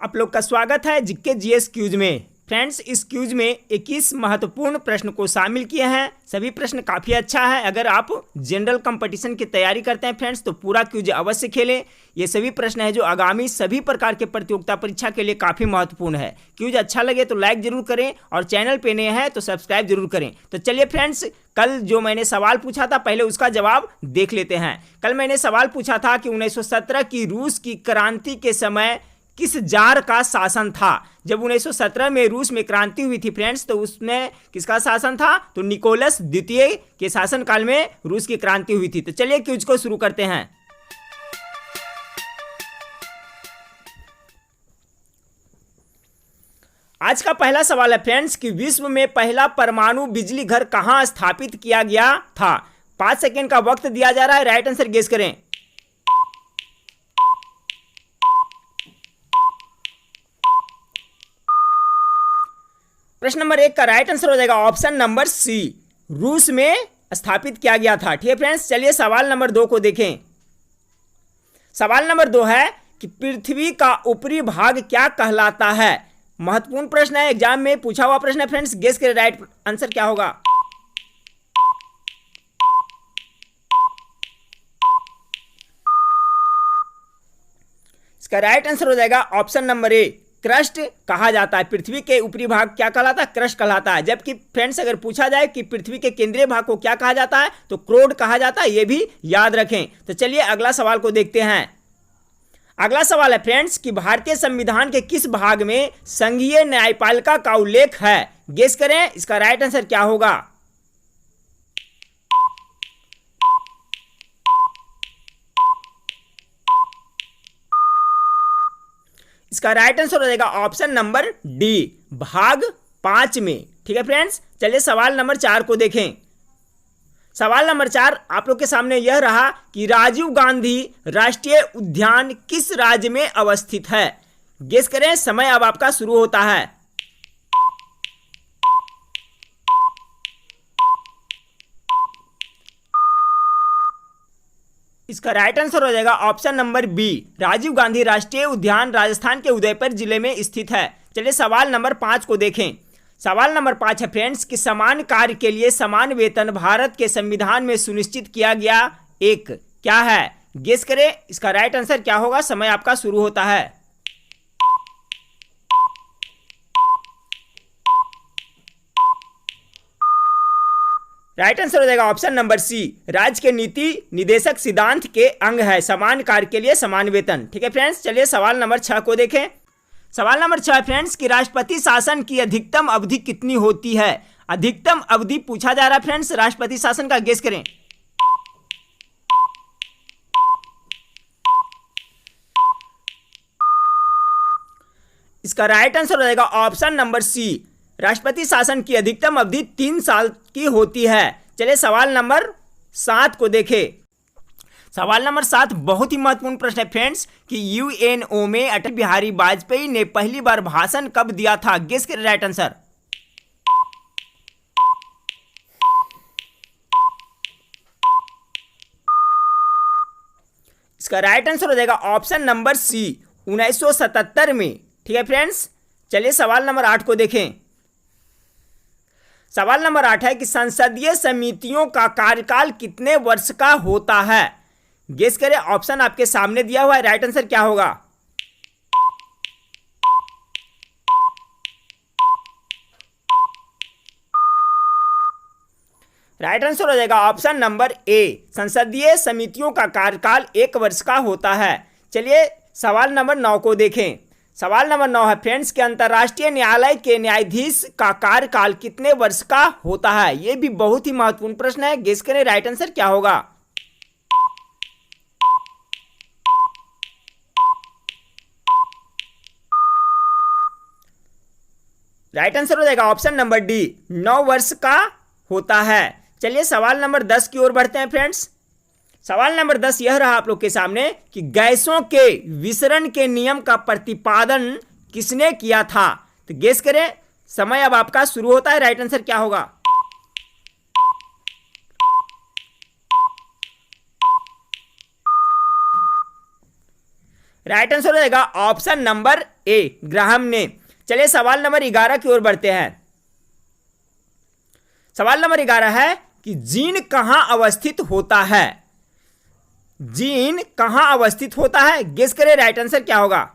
आप लोग का स्वागत है जीके जीएस क्यूज में। फ्रेंड्स, इस क्यूज में 21 महत्वपूर्ण प्रश्न को शामिल किए हैं। सभी प्रश्न काफ़ी अच्छा है। अगर आप जनरल कंपटीशन की तैयारी करते हैं फ्रेंड्स तो पूरा क्यूज अवश्य खेलें। ये सभी प्रश्न है जो आगामी सभी प्रकार के प्रतियोगिता परीक्षा के लिए काफ़ी महत्वपूर्ण है। क्यूज अच्छा लगे तो लाइक जरूर करें और चैनल पे नए हैं तो सब्सक्राइब जरूर करें। तो चलिए फ्रेंड्स, कल जो मैंने सवाल पूछा था पहले उसका जवाब देख लेते हैं। कल मैंने सवाल पूछा था कि 1917 की रूस की क्रांति के समय किस जार का शासन था। जब 1917 में रूस में क्रांति हुई थी फ्रेंड्स तो उसमें किसका शासन था? तो निकोलस द्वितीय के शासनकाल में रूस की क्रांति हुई थी। तो चलिए क्यूज को शुरू करते हैं। आज का पहला सवाल है फ्रेंड्स कि विश्व में पहला परमाणु बिजली घर कहां स्थापित किया गया था। 5 सेकेंड का वक्त दिया जा रहा है, राइट आंसर गेस करें। प्रश्न नंबर 1 का राइट आंसर हो जाएगा ऑप्शन नंबर सी, रूस में स्थापित किया गया था। ठीक है फ्रेंड्स, चलिए सवाल नंबर 2 को देखें। सवाल नंबर 2 है कि पृथ्वी का ऊपरी भाग क्या कहलाता है। महत्वपूर्ण प्रश्न है, एग्जाम में पूछा हुआ प्रश्न है फ्रेंड्स। गेस करें राइट आंसर क्या होगा। इसका राइट आंसर हो जाएगा ऑप्शन नंबर ए, क्रस्ट कहा जाता है। पृथ्वी के ऊपरी भाग क्या कहलाता है? क्रस्ट कहलाता है। जबकि फ्रेंड्स अगर पूछा जाए कि पृथ्वी के केंद्रीय भाग को क्या कहा जाता है तो क्रोड कहा जाता है। यह भी याद रखें। तो चलिए अगला सवाल को देखते हैं। अगला सवाल है फ्रेंड्स कि भारतीय संविधान के किस भाग में संघीय न्यायपालिका का उल्लेख है। गेस करें इसका राइट आंसर क्या होगा। इसका राइट आंसर हो जाएगा ऑप्शन नंबर डी, भाग 5 में। ठीक है फ्रेंड्स, चलिए सवाल नंबर 4 को देखें। सवाल नंबर 4 आप लोग के सामने यह रहा कि राजीव गांधी राष्ट्रीय उद्यान किस राज्य में अवस्थित है। गेस करें, समय अब आपका शुरू होता है। इसका राइट आंसर हो जाएगा option number B, Rajiv Gandhi राष्ट्रीय उद्यान राजस्थान के उदयपुर जिले में स्थित है। चलिए सवाल नंबर 5 को देखें। सवाल नंबर 5 है फ्रेंड्स कि समान कार्य के लिए समान वेतन भारत के संविधान में सुनिश्चित किया गया एक क्या है। गेस करें इसका राइट आंसर क्या होगा। समय आपका शुरू होता है। राइट आंसर हो जाएगा ऑप्शन नंबर सी, राज्य के नीति निदेशक सिद्धांत के अंग है समान कार्य के लिए समान वेतन। ठीक है फ्रेंड्स, चलिए सवाल नंबर 6 को देखें। सवाल नंबर 6 फ्रेंड्स कि राष्ट्रपति शासन की अधिकतम अवधि कितनी होती है। अधिकतम अवधि पूछा जा रहा है फ्रेंड्स राष्ट्रपति शासन का। गेस करें। इसका राइट आंसर हो जाएगा ऑप्शन नंबर सी, राष्ट्रपति शासन की अधिकतम अवधि 3 साल की होती है। चलिए सवाल नंबर 7 को देखें। सवाल नंबर 7 बहुत ही महत्वपूर्ण प्रश्न है फ्रेंड्स कि यूएनओ में अटल बिहारी वाजपेयी ने पहली बार भाषण कब दिया था। गेस करें राइट आंसर। इसका राइट आंसर हो जाएगा ऑप्शन नंबर सी, 1977 में। ठीक है फ्रेंड्स, चलिए सवाल नंबर 8 को देखें। सवाल नंबर 8 है कि संसदीय समितियों का कार्यकाल कितने वर्ष का होता है। गेस करें, ऑप्शन आपके सामने दिया हुआ है, राइट आंसर क्या होगा। राइट आंसर हो जाएगा ऑप्शन नंबर ए, संसदीय समितियों का कार्यकाल 1 वर्ष का होता है। चलिए सवाल नंबर 9 को देखें। सवाल नंबर 9 है फ्रेंड्स कि अंतर्राष्ट्रीय न्यायालय के न्यायाधीश का कार्यकाल कितने वर्ष का होता है। यह भी बहुत ही महत्वपूर्ण प्रश्न है। गेस करें राइट आंसर क्या होगा। राइट आंसर हो जाएगा ऑप्शन नंबर डी, 9 वर्ष का होता है। चलिए सवाल नंबर 10 की ओर बढ़ते हैं फ्रेंड्स। सवाल नंबर 10 यह रहा आप लोग के सामने कि गैसों के विसरण के नियम का प्रतिपादन किसने किया था। तो गेस करें, समय अब आपका शुरू होता है, राइट आंसर क्या होगा। राइट आंसर हो जाएगा ऑप्शन नंबर ए, ग्राहम ने। चलिए सवाल नंबर 11 की ओर बढ़ते हैं। सवाल नंबर 11 है कि जीन कहां अवस्थित होता है? जीन कहां अवस्थित होता है? गेस करें राइट आंसर क्या होगा।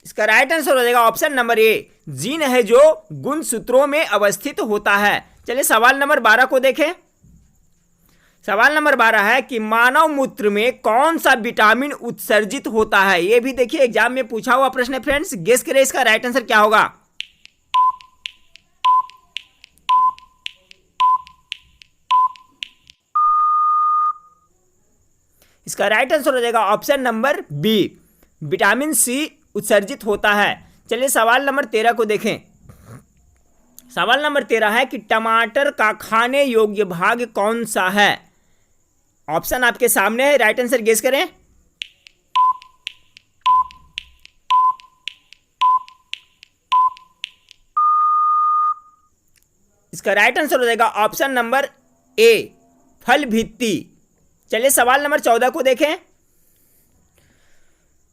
इसका राइट आंसर हो जाएगा ऑप्शन नंबर ए, जीन है जो गुणसूत्रों में अवस्थित होता है। चलिए सवाल नंबर 12 को देखें। सवाल नंबर 12 है कि मानव मूत्र में कौन सा विटामिन उत्सर्जित होता है? यह भी देखिए एग्जाम में पूछा हुआ प्रश्न है फ्रेंड्स। गेस करें इसका राइट आंसर क्या होगा। इसका राइट आंसर हो जाएगा option number B, vitamin C उत्सर्जित होता है। चलिए सवाल नंबर 13 को देखें। सवाल नंबर 13 है कि टमाटर का खाने योग्य भाग कौन सा है? ऑप्शन आपके सामने है, राइट आंसर गेस करें। इसका राइट आंसर हो जाएगा ऑप्शन नंबर ए, फल भित्ति। चलिए सवाल नंबर 14 को देखें।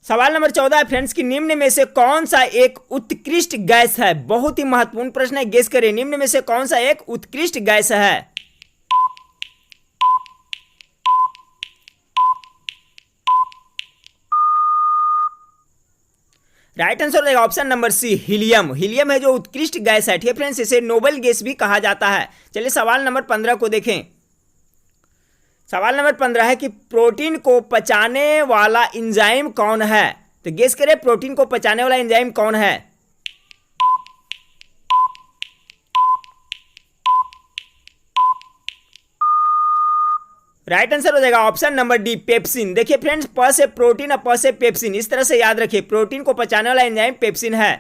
सवाल नंबर 14 है फ्रेंड्स कि निम्न में से कौन सा एक उत्कृष्ट गैस है? बहुत ही महत्वपूर्ण प्रश्न है, गेस करें निम्न में से कौन सा एक उत्कृष्ट गैस है। राइट आंसर हो जाएगा option number C, helium. Helium है जो उत्कृष्ट गैस है। ठीक है फ्रेंड्स, इसे नोबेल गैस भी कहा जाता है। चलिए सवाल नंबर 15 को देखें। सवाल नंबर 15 है कि प्रोटीन को पचाने वाला एंजाइम कौन है? तो गेस करें प्रोटीन को पचाने वाला एंजाइम कौन है। राइट आंसर हो जाएगा ऑप्शन नंबर डी, पेप्सिन। देखिए फ्रेंड्स, प से प्रोटीन और प से पेप्सिन, इस तरह से याद रखिए। प्रोटीन को पचाने वाला एंजाइम पेप्सिन है।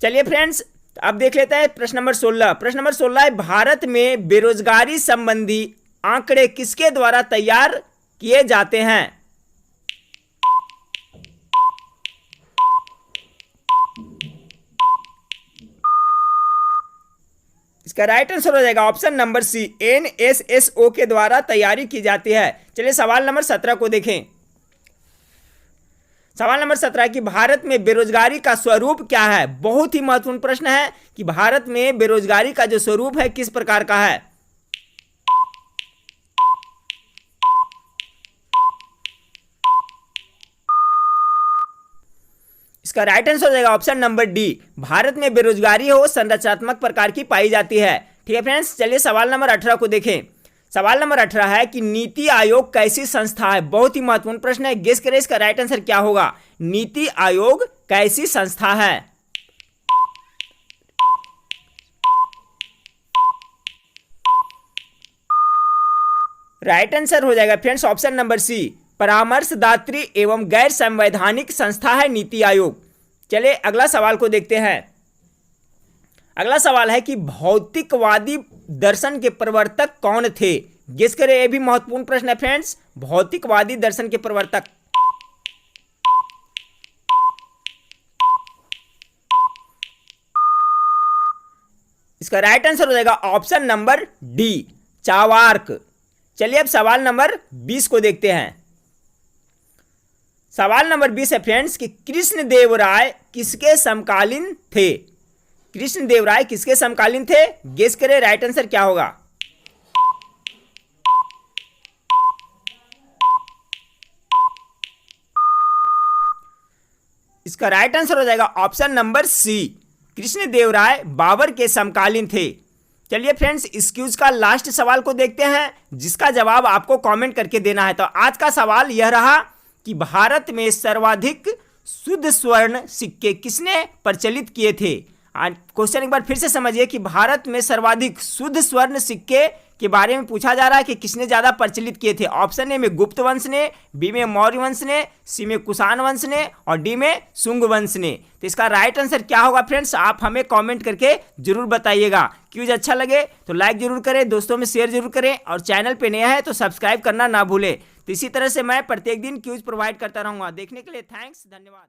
चलिए फ्रेंड्स अब देख लेते हैं प्रश्न नंबर 16। प्रश्न नंबर 16 है भारत में बेरोजगारी संबंधी आंकड़े किसके द्वारा तैयार किए जाते हैं? इसका राइट आंसर हो जाएगा ऑप्शन नंबर सी, NSSO के द्वारा तैयारी की जाती है। चलिए सवाल नंबर 17 को देखें। सवाल नंबर 17 कि भारत में बेरोजगारी का स्वरूप क्या है? बहुत ही महत्वपूर्ण प्रश्न है कि भारत में बेरोजगारी का जो स्वरूप है किस प्रकार का है। इसका राइट आंसर हो जाएगा ऑप्शन नंबर डी, भारत में बेरोजगारी हो संरचनात्मक प्रकार की पाई जाती है। ठीक है फ्रेंड्स, चलिए सवाल नंबर 18 को देखें। सवाल नंबर 18 है कि नीति आयोग कैसी संस्था है? बहुत ही महत्वपूर्ण प्रश्न है, गेस करें इसका राइट आंसर क्या होगा। नीति आयोग कैसी संस्था है? राइट आंसर हो जाएगा फ्रेंड्स ऑप्शन नंबर सी, परामर्शदात्री एवं गैर संवैधानिक संस्था है नीति आयोग। चलिए अगला सवाल को देखते हैं। अगला सवाल है कि भौतिकवादी दर्शन के प्रवर्तक कौन थे? गेस करें, यह भी महत्वपूर्ण प्रश्न है फ्रेंड्स। भौतिकवादी दर्शन के प्रवर्तक। इसका राइट आंसर हो जाएगा ऑप्शन नंबर डी, चार्वाक। चलिए अब सवाल नंबर 20 को देखते हैं। सवाल नंबर 20 है फ्रेंड्स कि कृष्णदेव राय किसके समकालीन थे? कृष्णदेव राय किसके समकालीन थे? गेस करें राइट आंसर क्या होगा। इसका राइट आंसर हो जाएगा ऑप्शन नंबर सी, कृष्णदेव राय बाबर के समकालीन थे। चलिए फ्रेंड्स इस क्विज का लास्ट सवाल को देखते हैं, जिसका जवाब आपको कमेंट करके देना है। तो आज का सवाल यह रहा कि भारत में सर्वाधिक शुद्ध स्वर्ण सिक्के किसने प्रचलित किए थे? क्वेश्चन एक बार फिर से समझिए कि भारत में सर्वाधिक शुद्ध स्वर्ण सिक्के के बारे में पूछा जा रहा है कि किसने ज्यादा प्रचलित किए थे। ऑप्शन ए में गुप्त वंश ने, बी में मौर्य वंश ने, सी में कुषाण वंश ने और डी में शुंग वंश ने। तो इसका राइट आंसर क्या होगा फ्रेंड्स, आप हमें कमेंट करके जरूर बताइएगा। क्यूज अच्छा लगे तो लाइक जरूर करें, दोस्तों में शेयर जरूर करें और चैनल पे नया है तो सब्सक्राइब करना ना भूलें। तो इसी तरह से मैं प्रत्येक दिन क्यूज प्रोवाइड करता रहूँगा। देखने के लिए थैंक्स, धन्यवाद।